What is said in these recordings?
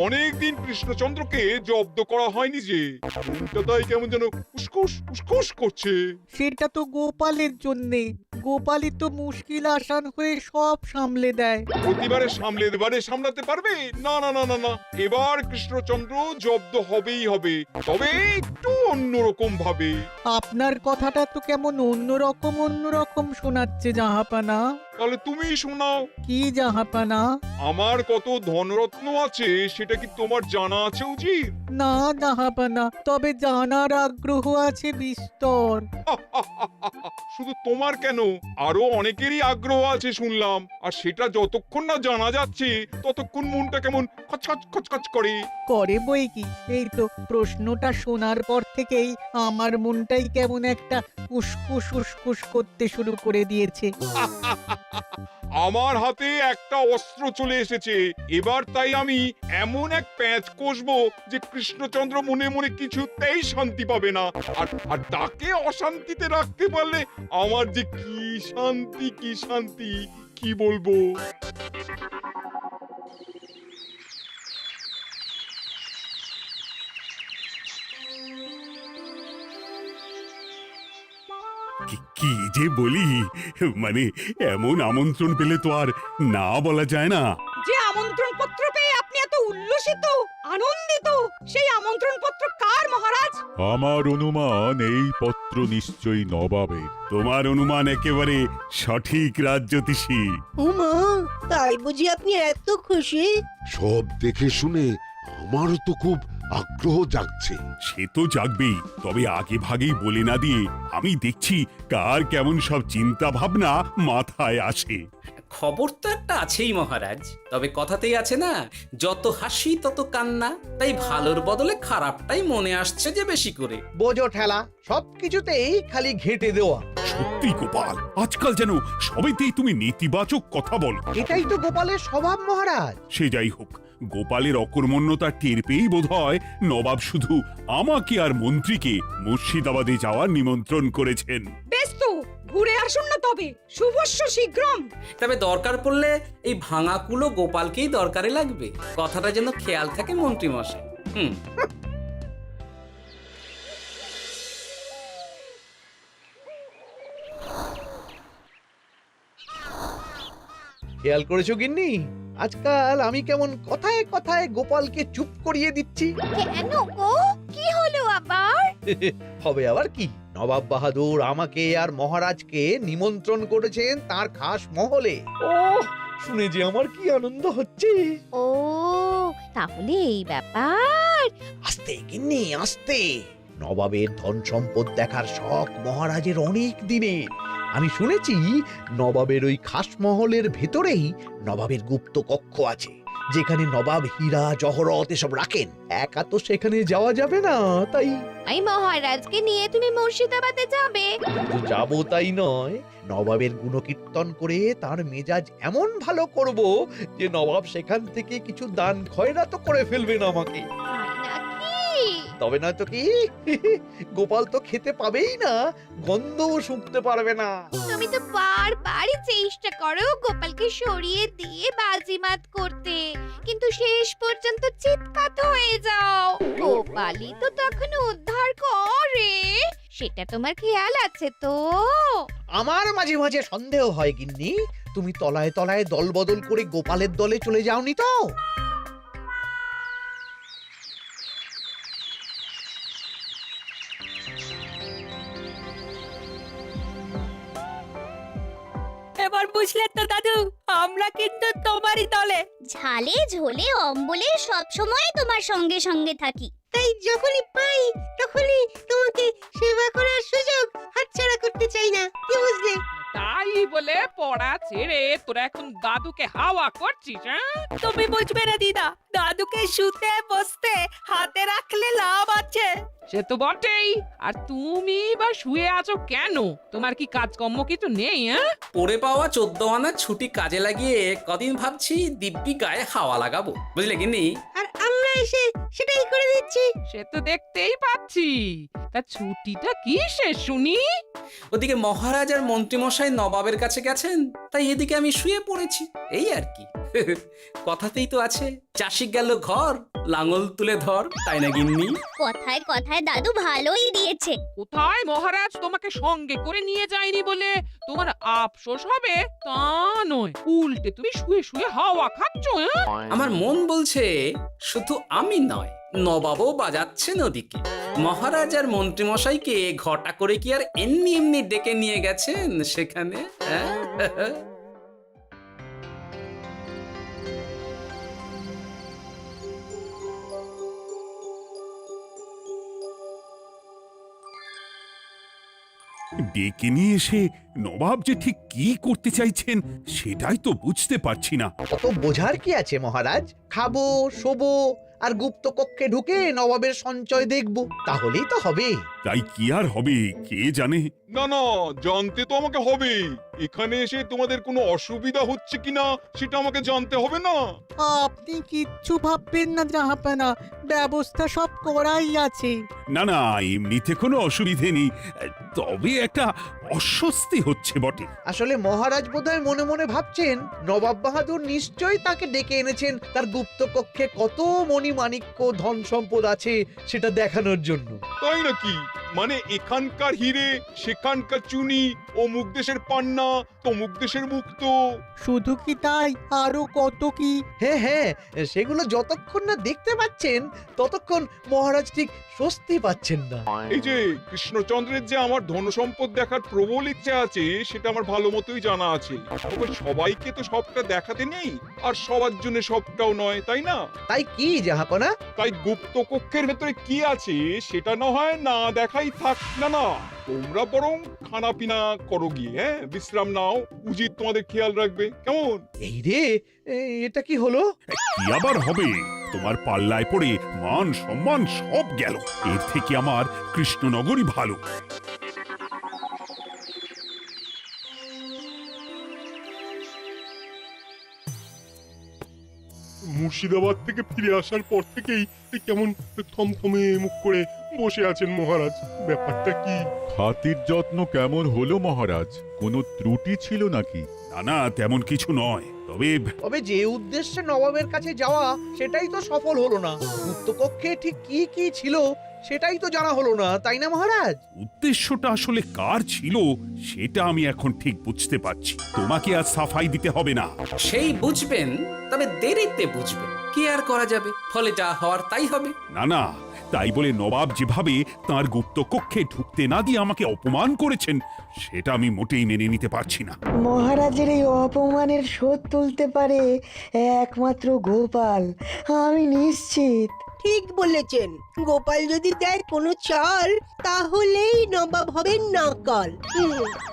অনেকদিন কৃষ্ণচন্দ্রকে জব্দ করা হয়নি যে, মনটা তাই কেমন যেন উসকুস উসকুস করছে। সেটা তো গোপালের জন্যে। গোপালই তো মুশকিল আসান হয়ে সব সামলে দেয়। প্রতিবারে সামলাতে পারবে? না না না না না, এবার কৃষ্ণচন্দ্র জব্দ হবেই হবে, তবে একটু অন্যরকম ভাবে। আপনার কথাটা তো কেমন অন্যরকম শোনাচ্ছে জাহাপানা। তাহলে তুমি শোনাও। কি জাহাপানা? আমার কত ধনরত্ন আছে সেটা কি তোমার জানা আছে উজির? না জাহাপানা, তবে জানার আগ্রহ আছে বিস্তর। শুধু তোমার কেন, আরো অনেকেরই আগ্রহ আছে শুনলাম, আর সেটা যতক্ষণ না জানা যাচ্ছে ততক্ষণ মনটা কেমন খচখচ খচখচ করে। করে বই কি, এই তো প্রশ্নটা শোনার পর থেকেই আমার মনটাই কেমন একটা উসকুস উসকুস করতে শুরু করে দিয়েছে। আমার হাতে একটা অস্ত্র চলে এসেছে এবার, তাই আমি এমন এক প্যাঁচ কষবো যে কৃষ্ণচন্দ্র মনে মনে কিছুতেই শান্তি পাবে না। আর তাকে অশান্তিতে রাখতে পারলে আমার যে কি শান্তি কি বলবো। কি যে বলি, মানে এমন আমন্ত্রণ পেলে তো আর না বলা যায় না। যে আমন্ত্রণ পত্র পেয়ে আপনি এত উল্লসিত আনন্দিত, সেই আমন্ত্রণ পত্র কার মহারাজ? আমার অনুমান এই পত্র নিশ্চয়ই নবাবের। তোমার অনুমান একেবারে সঠিক রাজ্যতীষী। উমা, তাই বুঝি আপনি এত খুশি? সব দেখে শুনে আমারও তো খুব আগ্রহ জাগছে। সে তো জাগবেই, তবে আগে ভাগেই বলে না দিয়ে আমি দেখছি কার কেমন সব চিন্তা ভাবনা মাথায় আসে। খবর তো একটা আছেই মহারাজ, তবে কথাতেই আছে না, যত হাসি তত কান্না। তাই ভালোর বদলে খারাপটাই মনে আসছে যে বেশি করে। বোঝো ঠেলা, সবকিছুতেই খালি ঘেঁটে দেওয়া। সত্যি গোপাল, আজকাল যেন সবেতেই তুমি নেতিবাচক কথা বলো। এটাই তো গোপালের স্বভাব মহারাজ। সে যাই হোক, গোপালের অকর্মণ্যতা টের পেয়েই বোধ হয় নবাব শুধু আমাকে আর মন্ত্রীকে মুর্শিদাবাদে যাওয়ার নিমন্ত্রণ করেছেন। বেশ তো, ঘুরে আসুন না তবে, শুভস্য শীঘ্রম। তবে দরকার পড়লে এই ভাঙা কুলো গোপালকেই দরকারে লাগবে, কথাটা যেন খেয়াল থাকে মন্ত্রী মশাই। খেয়াল করেছো গিন্নি, আজকাল আমি কেমন কথায় কথায় গোপালকে চুপ করিয়ে দিচ্ছি। কেন গো, কি হলো আবার? হবে আবার কি, নবাব বাহাদুর আমাকে আর মহারাজকে নিমন্ত্রণ করেছেন তার খাস মহলে। ও শুনে যে আমার কি আনন্দ হচ্ছে। ও তাহলে এই ব্যাপার। আস্তে গিন্নি আস্তে, নবাবের ধন সম্পদ দেখার শখ মহারাজের অনেক দিনের। আমি শুনেছি নবাবের ওই খাস মহলের ভেতরেই নবাবের গুপ্ত কক্ষ আছে, যেখানে নবাব হীরা জহরত এসব রাখেন। একা তো সেখানে যাওয়া যাবে না, তাই এই মহারাজকে নিয়ে তুমি মুর্শিদাবাদে যাবে? শুধু যাবো তাই নয়, নবাবের গুণকীর্তন করে তার মেজাজ এমন ভালো করব যে নবাব সেখান থেকে কিছু দান খয়রাত করে ফেলবেন আমাকে। তাই নাকি? তবে নয় তো কি, গোপাল তো খেতে পাবেই না, গন্ধও শুঁকতে পারবে না। তুমি তো বারবারই চেষ্টা করো গোপালকে সরিয়ে দিয়ে বাজিমাত করতে, কিন্তু শেষ পর্যন্ত চিৎপাত হয়ে যাও। গোপালই তো তখন উদ্ধার করে, সেটা তোমার খেয়াল আছে তো? আমার মাঝে মাঝে সন্দেহ হয় গিন্নি, তুমি তলায় তলায় দল বদল করে গোপালের দলে চলে যাওনি তো? এবার বুঝলে তো দাদু, আমরা কিন্তু তোমারই দলে। ঝালে ঝোলে অম্বলে সব সময় তোমার সঙ্গে সঙ্গে থাকি। তাই যখনই পাই তখনই তোমাকে সেবা করার সুযোগ হাতছাড়া করতে চাই না, কি বুঝলে? তাই বলে পড়া ছেড়ে তোরা এখন দাদুকে হাওয়া করছিস? তুমি বুঝবে না দিদা, দাদুকে শুতে বসতে হাতে রাখলে লাভ আছে। সে তো বটেই, আর তুমি বা শুয়ে আছো কেন? তোমার কি কাজকর্ম কিছু নেই? পড়ে পাওয়া 14 আনার ছুটি কাজে লাগিয়ে কদিন ভাবছি দিব্যি গায়ে হাওয়া লাগাবো, বুঝলে গিন্নি? আর আমরা এসে সেটাই করে দিচ্ছি। সে তো দেখতেই পাচ্ছি, তা ছুটিটা কি শেষ শুনি? ওদিকে মহারাজ আর মন্ত্রীমশাই নবাবের কাছে গেছেন, তাই এদিকে আমি শুয়ে পড়েছি, এই আর কি। কথাতেই তো আছে, চাষি গেল ঘর, লাঙল তুলে ধর, তাই না গিন্নি? কথায় কথায় দাদু ভালোই দিয়েছে। কোথায় মহারাজ তোমাকে সঙ্গে করে নিয়ে যায়নি বলে তোমার আফসোস হবে তা নয়, উল্টে তুমি শুয়ে শুয়ে হাওয়া খাচ্ছ। আমার মন বলছে শুধু আমি নয়, নবাবও বাজাচ্ছেন ওদিকে। মহারাজ আর মন্ত্রীমশাইকে ঘটা করে কি আর এমনি এমনি ডেকে নিয়ে গেছেন সেখানে? হ্যাঁ? ডেকে নিয়ে এসে নবাব যে ঠিক কি করতে চাইছেন সেটাই তো বুঝতে পারছি না। অত বোঝার কি আছে মহারাজ? খাবো, শোবো আর গুপ্ত কক্ষে ঢুকে নবাবের সঞ্চয় দেখব, তাহলেই তো হবে। তাই কি আর হবে কে জানে। না না, জানতে তো আমাকে হবে। এখানে এসে তোমাদের কোনো অসুবিধা হচ্ছে কিনা সেটা আমাকে জানতে হবে না? আপনি কিচ্ছু ভাববেন না জাহাপানা, ব্যবস্থা সব করাই আছে। না না, এমনিতে কোনো অসুবিধে নেই, তবে একটা অস্বস্তি হচ্ছে বটে। আসলে মহারাজ বোধহয় মনে মনে ভাবছেন নবাব বাহাদুর নিশ্চয়ই তাকে ডেকে এনেছেন তার গুপ্ত কক্ষে কত মণিমাণিক্য ধন সম্পদ আছে সেটা দেখানোর জন্য। তাই নাকি? মানে এখানকার হিরে সেখানকার চুনি, অমুক দেশের পান্না তমুক দেশের মুক্ত। শুধু কি তাই, আরো কত কি। হ্যাঁ হ্যাঁ, সেগুলো যতক্ষণ না দেখতে পাচ্ছেন ততক্ষণ মহারাজ ঠিক স্বস্তি পাচ্ছেন না। এই যে কৃষ্ণচন্দ্রের যে আমার ধনসম্পদ দেখার প্রবল ইচ্ছে আছে সেটা আমার ভালো মতোই জানা আছে। তবে সবাইকে তো সবটা দেখাতে নেই, আর সবার জন্য সবটাও নয়, তাই না? তাই কি জাহাপনা? তাই গুপ্ত কক্ষের ভেতরে কি আছে সেটা না হয় না দেখাই থাক। না না, তোমরা বরং খানা পিনা করো গিয়ে, হ্যাঁ, বিশ্রাম নাও। উজিত তোমাদের খেয়াল রাখবে, কেমন? এই রে, এটা কি হলো? কি আবার হবে? তোমার পাল্লায় পড়ে মান সম্মান সব গেল। এর থেকে আমার কৃষ্ণনগরই ভালো। মুর্শিদাবাদ থেকে ফিরে আসার পর থেকেই কেমন থমথমে মুখ করে বসে আছেন মহারাজ। ব্যাপারটা কি? খাতির যত্ন কেমন হলো মহারাজ? কোনো ত্রুটি ছিল নাকি? না না, তেমন কিছু নয়, তবে তবে যে উদ্দেশ্যে নবাবের কাছে যাওয়া সেটাই তো সফল হলো না। গুপ্ত কক্ষে ঠিক কি কি ছিল সেটাই তো জানা হলো না, তাই না মহারাজ? উদ্দেশ্যটা আসলে কার ছিল সেটা আমি এখন ঠিক বুঝতে পারছি। তোমাকে আর সাফাই দিতে হবে না। সেই বুঝবেন, তবে দেরিতে বুঝবেন। কি আর করা যাবে, ফলে যা হওয়ার তাই হবে। না না, তাই বলে নবাব যেভাবে তার গুপ্ত কক্ষে ঢুকতে না দিয়ে আমাকে অপমান করেছেন সেটা আমি মোটেই মেনে নিতে পারছি না। মহারাজের এই অপমানের শোধ তুলতে পারে একমাত্র গোপাল, আমি নিশ্চিত। ঠিক বলেছেন, গোপাল যদি দেয় কোনো চাল তাহলেই নবাব হবেন নাকাল।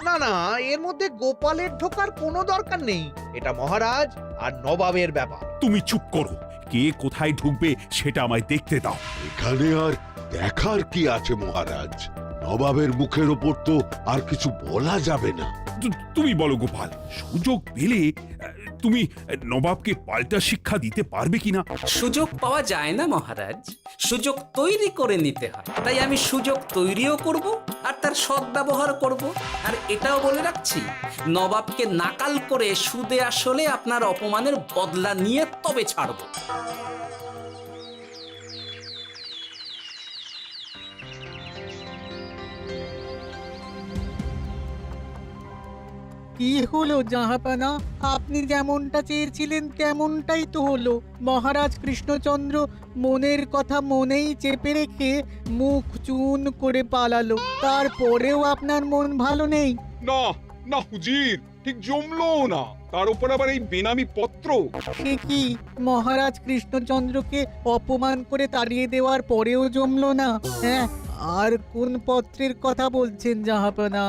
না না, এর মধ্যে গোপালের ঢোকার কোনো দরকার নেই। এটা মহারাজ আর নবাবের ব্যাপার। তুমি চুপ করো, কে কোথায় ঢুকবে সেটা আমায় দেখতে দাও। এখানে আর দেখার কি আছে মহারাজ? নবাবের মুখের ওপর তো আর কিছু বলা যাবে না। তুমি বলো গোপাল, সুযোগ পেলে তুমি নবাবকে পাল্টা শিক্ষা দিতে পারবে কিনা? সুযোগ পাওয়া যায় না মহারাজ, সুযোগ তৈরি করে নিতে হয়। তাই আমি সুযোগ তৈরিও করব আর তার সদ্ব্যবহার করব। আর এটাও বলে রাখছি, নবাবকে নাকাল করে সুদে আসলে আপনার অপমানের বদলা নিয়ে তবে ছাড়ব। কি হলো জাহাপানা, আপনি যেমনটা চেয়েছিলেন তেমনটাই তো হলো। মহারাজ কৃষ্ণচন্দ্র মনের কথা মনেই চেপে রেখে মুখ চুন করে পালালো, তারপরেও আপনার মন ভালো নেই? না না হুজির, ঠিক জমলো না। তার উপর আবার এই বেনামি পত্র। সে কি, মহারাজ কৃষ্ণচন্দ্রকে অপমান করে তাড়িয়ে দেওয়ার পরেও জমলো না? হ্যাঁ, আর কোন পত্রের কথা বলছেন জাহাপানা?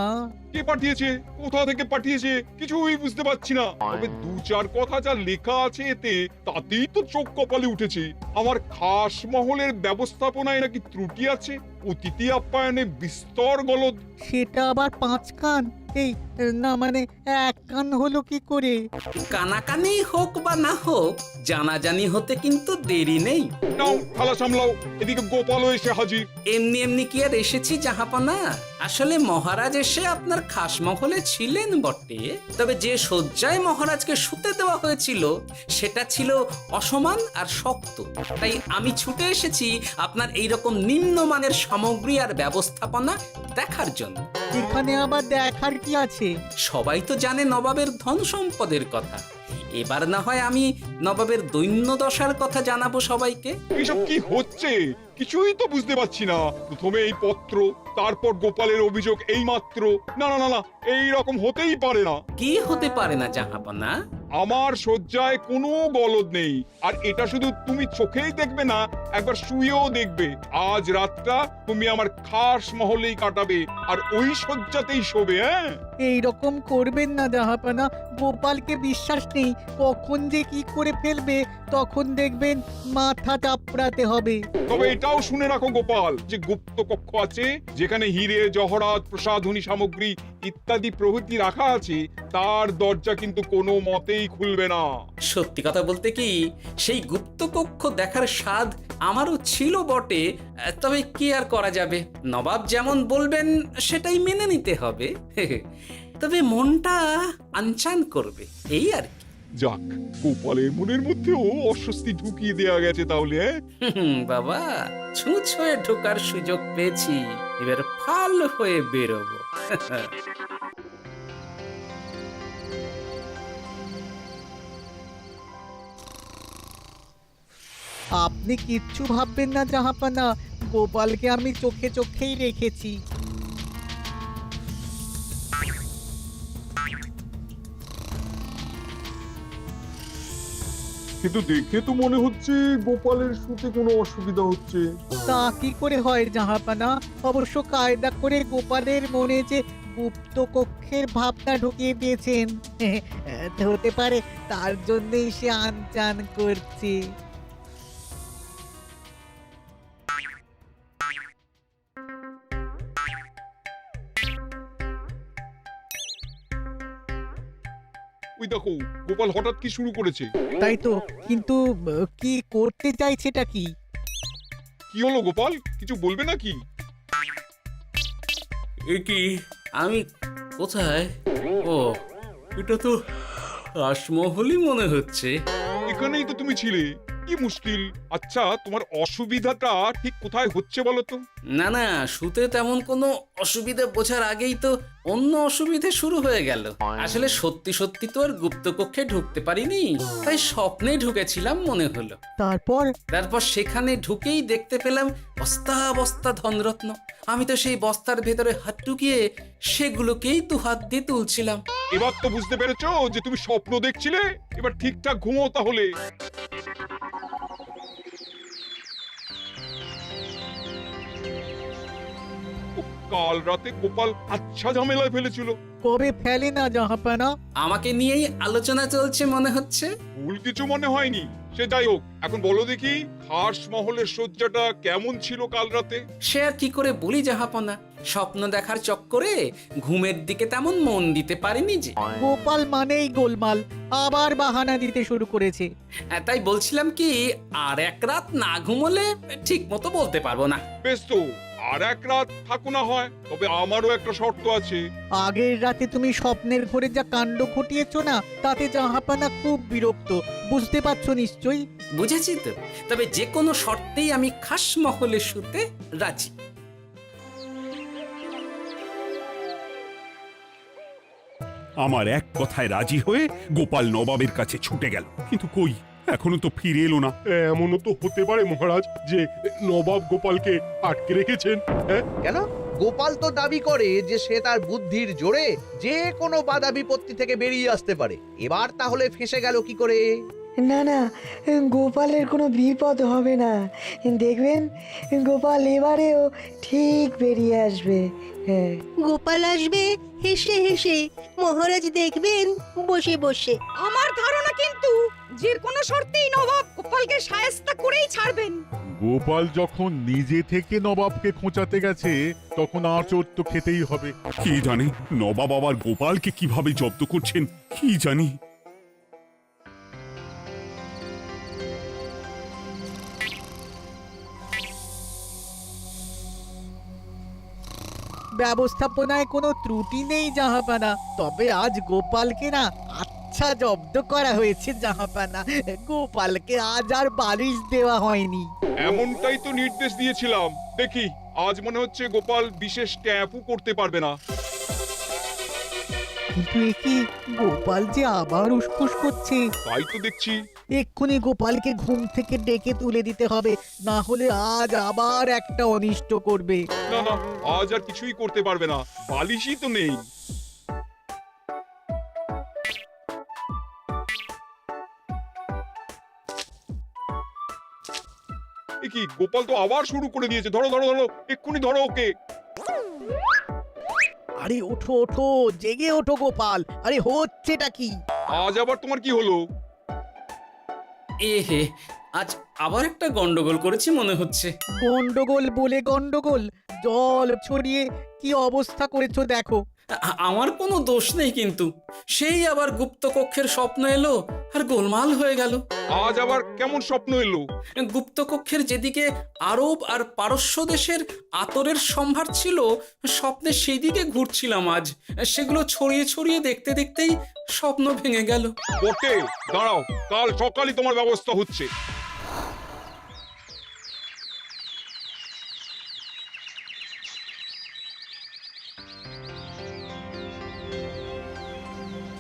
কে পাঠিয়েছে, কোথা থেকে পাঠিয়েছে কিছুই বুঝতে পারছি না। তবে দু চার কথা যা লেখা আছে এতে, তাতেই তো চোখ কপালে উঠেছে। আমার খাস মহলের ব্যবস্থাপনায় নাকি ত্রুটি আছে, অতিথি আপ্যায়নে বিস্তর গলদ। সেটা আবার 5 কান? এই না, মানে 1 কান হলো কি করে? কানাকানি হোক বা না হোক, জানাজানি হতে কিন্তু দেরি নেই। নাও থালা সামলাও, এদিকে গোপালও এসে হাজির। এমনি এমনি কি আর এসেছি জাহাপানা? আসলে মহারাজ এসে আপনার খাসমহলে ছিলেন বটে, তবে যে শয্যায় মহারাজকে শুতে দেওয়া হয়েছিল সেটা ছিল অসমান আর শক্ত। তাই আমি ছুটে এসেছি আপনার এইরকম নিম্নমানের সামগ্রী আর ব্যবস্থাপনা দেখার জন্য। এখানে আবার দেখার কি আছে? সবাই তো জানে নবাবের ধন সম্পদের কথা, এবার না হয় আমি নবাবের দৈন্য দশার কথা জানাবো সবাইকে। এসব কি হচ্ছে কিছুই তো বুঝতে পারছি না। প্রথমে এই পত্র, তারপর গোপালের অভিযোগ এই মাত্র। না না না না, এই রকম হতেই পারে না। কি হতে পারে না জাহাপনা? আমার শয্যায় কোনো গলদ নেই, আর এটা শুধু তুমি চোখেই দেখবে না, একবার শুয়েও দেখবে। আজ রাতটা তুমি আমার খাস মহলেই কাটাবে, আর ওই শয্যাতেই শোবে। হ্যাঁ, এই রকম করবেন না জাহাপানা, গোপালকে বিশ্বাস নেই, কখন যে কি করে ফেলবে তখন দেখবেন মাথা চাপড়াতে হবে। তবে এটাও শুনে রাখো গোপাল, যে গুপ্ত কক্ষ আছে যেখানে হিরে জহরাত প্রসাধনী সামগ্রী ইত্যাদি প্রভৃতি রাখা আছে, তার দরজা কিন্তু কোনো মতেই খুলবে না। সত্যি কথা বলতে কি, সেই গুপ্তকক্ষ দেখার স্বাদ আমারও ছিল বটে, তবে কি আর করা যাবে, নবাব যেমন বলবেন সেটাই মেনে নিতে হবে। তবে মনটা আনচান করবে, এই আর কি। যাক, গোপালের মনের মধ্যেও অস্বস্তি ঢুকিয়ে দেয়া গেছে তাহলে। বাবা, ছুঁচ হয়ে ঢোকার সুযোগ পেয়েছি, এবার ফাল হয়ে বেরোবো। আপনি কিচ্ছু ভাববেন না জাহাপানা, গোপালকে আমি চোখে চোখেই রেখেছি। কিন্তু দেখে তো মনে হচ্ছে গোপালের শুতে কোনো অসুবিধা হচ্ছে। তা কি করে হয় জাহাপানা? অবশ্য কায়দা করে গোপালের মনে যে গুপ্ত কক্ষের ভাবনা ঢুকিয়ে দিয়েছেন, হতে পারে তার জন্যই সে আনচান করছে। ওই দেখো, গোপাল হঠাৎ কি শুরু করেছে। তাই তো, কিন্তু কি করতে চাইছেটা কি? কি হলো গোপাল, কিছু বলবে নাকি? এ কি, আমি কোথায়? ও, এটা তো রাসমহলই মনে হচ্ছে। এখানেই তো তুমি ছিলে, কি মুশকিল। আচ্ছা, তোমার অসুবিধাটা ঠিক কোথায় হচ্ছে বলো তো? না না, শুতে তেমন কোনো অসুবিধা বোঝার আগেই তো অন্য অসুবিধে শুরু হয়ে গেল। আসলে সত্যি সত্যি তো আর গুপ্তকক্ষে ঢুকতে পারিনি, তাই স্বপ্নে ঢুকেছিলাম মনে হলো। তারপর সেখানে ঢুকেই দেখতে পেলাম বস্তা বস্তা ধনরত্ন। আমি তো সেই বস্তার ভেতরে হাত ঢুকিয়ে সেগুলোকেই দু হাত দিয়ে তুলছিলাম। এবার তো বুঝতে পেরেছো যে তুমি স্বপ্ন দেখছিলে। এবার ঠিকঠাক ঘুমো তাহলে। কাল রাতে গোপাল আচ্ছা ঝামেলায় ফেলেছিল। কবে ফেলে না জাহাপানা? আমাকে নিয়েই আলোচনা চলছে মনে হচ্ছে। ভুল কিছু মনে হয়নি, সে যাই হোক। এখন বলো দেখি, খাস মহলের শয্যাটা কেমন ছিল কাল রাতে? সে আর কি করে বলি জাহাপনা, স্বপ্ন দেখার চক্করে ঘুমের দিকে তেমন মন দিতে পারিনি যে। গোপাল মানেই গোলমাল, আবার বাহানা দিতে শুরু করেছে। তাই বলছিলাম কি, আর এক রাত না ঘুমোলে ঠিক মতো বলতে পারবো না। বেশ তো, আর এক রাত থাকো না হয়, তবে আমারও একটা শর্ত আছে। আগের রাতে তুমি স্বপ্নের ঘরে যা কাণ্ড ঘটিয়েছো না, তাতে জাহাপানা খুব বিরক্ত, বুঝতে পারছো নিশ্চয়ই। বুঝেছি তো, তবে যে কোনো শর্তেই আমি খাস মহলে শুতে রাজি। আমার এক কথায় রাজি হয়ে গোপাল নবাবের কাছে ছুটে গেল, কিন্তু কই, এখনো তো ফিরে এলো না। এমনও তো হতে পারে মহারাজ যে নবাব গোপালকে আটকে রেখেছেন। হ্যাঁ, কেন? গোপাল তো দাবি করে যে সে তার বুদ্ধির জোরে যে কোনো বাধা বিপত্তি থেকে বেরিয়ে আসতে পারে। এবার তাহলে ফেঁসে গেল কি করে? না না, গোপালের কোনো বিপদ হবে না, দেখবেন গোপাল এবারেও ঠিক বেরিয়ে আসবে। হ্যাঁ, গোপাল আসবে হেসে হেসে, মহারাজ দেখবেন বসে বসে। আমার ধারণা কিন্তু যে কোনো শর্তেই নবাব গোপালকে শায়েস্তা করেই ছাড়বেন। গোপাল যখন নিজে থেকে নবাবকে খোঁচাতে গেছে, তখন আঁচড় তো খেতেই হবে। কি জানে নবাব আবার গোপালকে কিভাবে জব্দ করছেন, কি জানি। ব্যবস্থাপনায় কোনো ত্রুটি নেই জাহাপানা, তবে আজ গোপালকে না আচ্ছা জব্দ করা হয়েছে জাহাপানা। গোপালকে আজ আর বালিশ দেওয়া হয়নি। এমনটাই তো নির্দেশ দিয়েছিলাম। দেখি আজ মনে হচ্ছে গোপাল বিশেষ ট্যাপও করতে পারবে না। কিন্তু একে গোপাল যে আবার উসখুস করছে। তাই তো দেখছি। এক্ষুনি গোপালকে ঘুম থেকে ডেকে তুলে দিতে হবে, না হলে আজ আবার একটা অনিষ্ট করবে। না না, আজ আর কিছুই করতে পারবে না, বালিশই তো নেই। এ কি, গোপাল তো আবার শুরু করে দিয়েছে। ধরো ধরো ধরো, এক্ষুনি ধরো ওকে। আরে ওঠো ওঠো, জেগে ওঠো গোপাল। আরে হচ্ছেটা কি? আজ আবার তোমার কি হলো? এ হে, আজ আবার একটা গন্ডগোল করেছি মনে হচ্ছে। গন্ডগোল বলে গন্ডগোল, জল ছড়িয়ে কি অবস্থা করেছো দেখো। আমার কোনো দোষ নেই, কিন্তু সেই আবার গুপ্তকক্ষের স্বপ্ন এলো আর গোলমাল হয়ে গেল। আজ আবার কেমন স্বপ্ন এলো? গুপ্তকক্ষের যেদিকে আরব আর পারস্য দেশের আতরের সম্ভার ছিল, স্বপ্নে সেই দিকে ঘুরছিলাম আজ। সেগুলো ছড়িয়ে ছড়িয়ে দেখতে দেখতেই স্বপ্ন ভেঙে গেল। বটে, দাঁড়াও, কাল সকালই তোমার ব্যবস্থা হচ্ছে।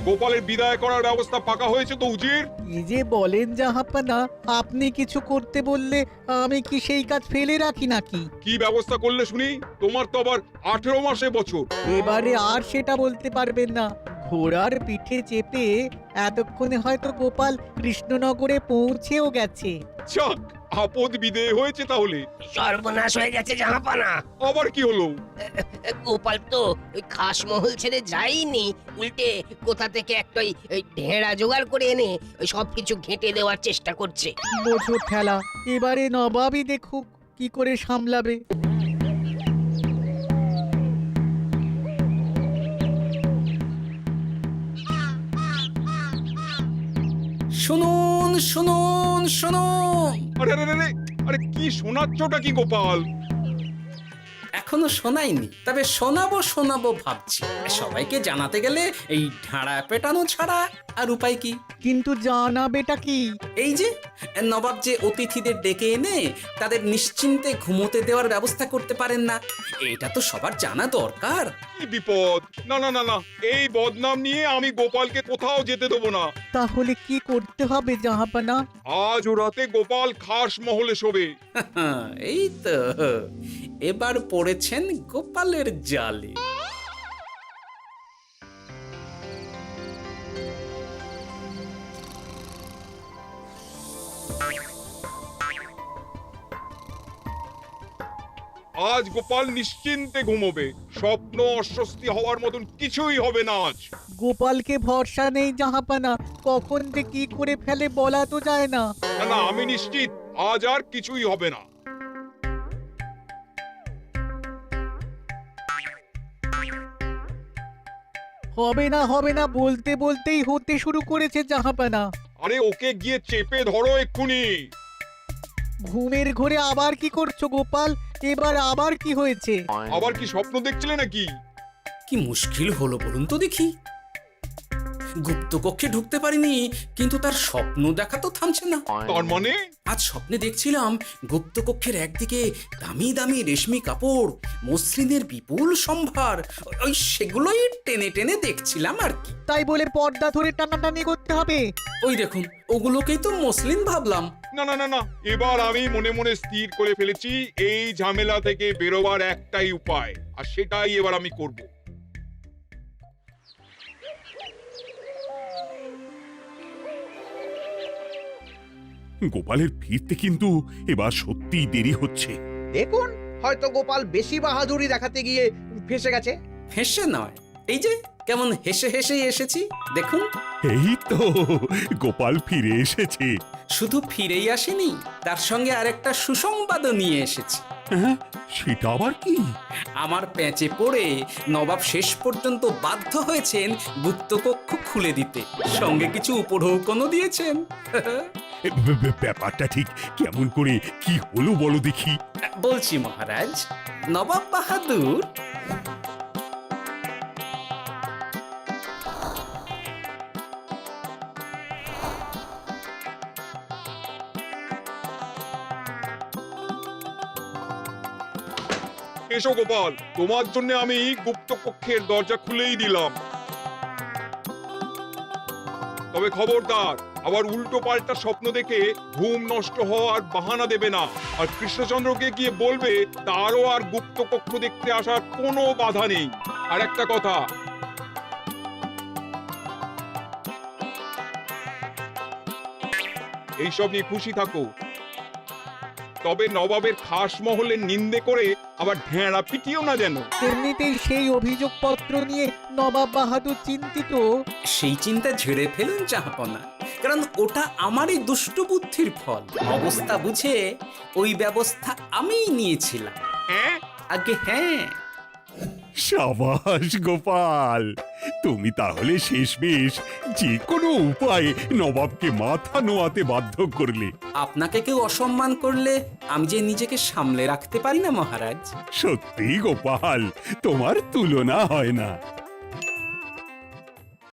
গোপালের বিদায় করার ব্যবস্থা পাকা হয়েছে তো উজির? কি যে বলেন জাহাপানা, আপনি কিছু করতে বললে আমি কি সেই কাজ ফেলে রাখি নাকি? কি ব্যবস্থা করলে শুনি? তোমার তো আবার 18 মাসে বছর। এবারে আর সেটা বলতে পারবেন না। ঘোড়ার পিঠে চেপে এতক্ষণে হয়তো গোপাল কৃষ্ণনগরে পৌঁছেও গেছে। যাক, আপদ বিদেয় হয়েছে তাহলে। সর্বনাশ হয়ে গেছে জাহাপানা। আবার কি হলো? গোপাল তো ওই খাসমহল ছেড়ে যায়নি, উল্টে কোথা থেকে একটা ওই ঢেঁড়া জোগাড় করে এনে ওই সবকিছু ঘেঁটে দেওয়ার চেষ্টা করছে। বোঝো ঠেলা, এবারে নবাবই দেখুক কি করে সামলাবে। শুনুন শুনুন শুনুন, আরে আরে আরে, আরে কি শোনাচ্ছটা কি গোপাল? এখনো শোনাইনি, তবে শোনাবো শোনাবো ভাবছি। সবাইকে জানাতে গেলে এই ঢাড়া পেটানো ছাড়া আর উপায় কি? কিন্তু জানাবেটা কি? এই যে নবাব যে অতিথিদের ডেকে এনে তাদের নিশ্চিন্তে ঘুমোতে দেওয়ার ব্যবস্থা করতে পারেন না, এটা তো সবার জানা দরকার। কি বিপদ! না না না না, এই বদনাম নিয়ে আমি গোপালকে কোথাও যেতে দেবো না। তাহলে কি করতে হবে জাহাপানা? আজ ও রাতে গোপাল খাস মহলে শোবে। এই তো এবার পড়েছেন গোপালের জালে। আজ গোপাল নিশ্চিন্তে ঘুমোবে। স্বপ্ন অস্বস্তি হওয়ার মতন কিছুই হবে না আজ। গোপালকে ভরসা নেই জাহাপানা, কখন যে কি করে ফেলে বলা তো যায় না। না না, আমি নিশ্চিত আজ আর কিছুই হবে না। হবে না বলতে বলতেই হতে শুরু করেছে জাহাপানা। আরে ওকে গিয়ে চেপে ধরো এক্ষুনি। ঘুমের ঘোরে আবার কি করছো গোপাল? এবার আবার কি হয়েছে? আবার কি স্বপ্ন দেখছিলে নাকি? কি মুশকিল হলো বলুন তো দেখি। গুপ্তকক্ষে ঢুকতে পারিনি, কিন্তু তার স্বপ্ন দেখা তো থামছে না। তার মানে? আজ স্বপ্নে দেখছিলাম গুপ্তকক্ষের একদিকে দামি দামি রেশমি কাপড়, মসৃণের বিপুল সম্ভার, ওই সেগুলোই টেনে টেনে দেখছিলাম আর কি। তাই বলে পর্দা ধরে টানাটানি করতে হবে? ওই দেখুন, ওগুলোকেই তো মসলিন ভাবলাম। না না না না, এবার আমি মনে মনে স্থির করে ফেলেছি এই ঝামেলা থেকে বেরোবার একটাই উপায়, আর সেটাই এবার আমি করব। গোপালের ফিরতে কিন্তু এবার সত্যিই দেরি হচ্ছে। দেখুন, হয়তো গোপাল বেশি বাহাদুরি দেখাতে গিয়ে ফেসে গেছে। হেসে নয়, এই যে কেমন হেসে হেসেই এসেছি দেখুন। এই তো গোপাল ফিরে এসেছে। শুধু ফিরেই আসেনি, তার সঙ্গে আরেকটা সুসংবাদও নিয়ে এসেছি। হ্যাঁ, সেটা আবার কি? আমার প্যাঁচে পড়ে নবাব শেষ পর্যন্ত বাধ্য হয়েছেন গুপ্তকক্ষ খুলে দিতে, সঙ্গে কিছু উপঢৌকনও দিয়েছেন। ব্যাপারটা ঠিক কেমন করে কি হলো বলো দেখি। বলছি মহারাজ, নবাব বাহাদুর এসো গোপাল, তোমার জন্য আমি গুপ্ত কক্ষের দরজা খুলেই দিলাম। তবে খবরদার, আবার উল্টো পাল্টা স্বপ্ন দেখে ঘুম নষ্ট হওয়ার বাহানা দেবে না। আর কৃষ্ণচন্দ্রকে গিয়ে বলবে তারও আর গুপ্ত কক্ষ দেখতে আসার কোনো বাধা নেই। আর একটা কথা, এইসব নিয়ে খুশি থাকো, তবে নবাবের খাস মহলের নিন্দে করে আবার ঢেঁড়া পিটিও না যেন। এমনিতেই সেই অভিযোগপত্র নিয়ে নবাব বাহাদুর চিন্তিত। সেই চিন্তা ঝেড়ে ফেলুন জাহাপনা, কারণ ওটা আমারই দুষ্ট বুদ্ধির ফল। অবস্থা বুঝে ওই ব্যবস্থা আমিই নিয়েছিলাম। হ্যাঁ, আগে হ্যাঁ। সাবাস গোপাল, তুমি তাহলে শেষমেশ যে কোনো উপায়ে নবাবকে মাথা নোয়াতে বাধ্য করলে। আপনাকে কেউ অসম্মান করলে আমি যে নিজেকে সামলে রাখতে পারি না মহারাজ। সত্যি গোপাল, তোমার তুলনা হয় না।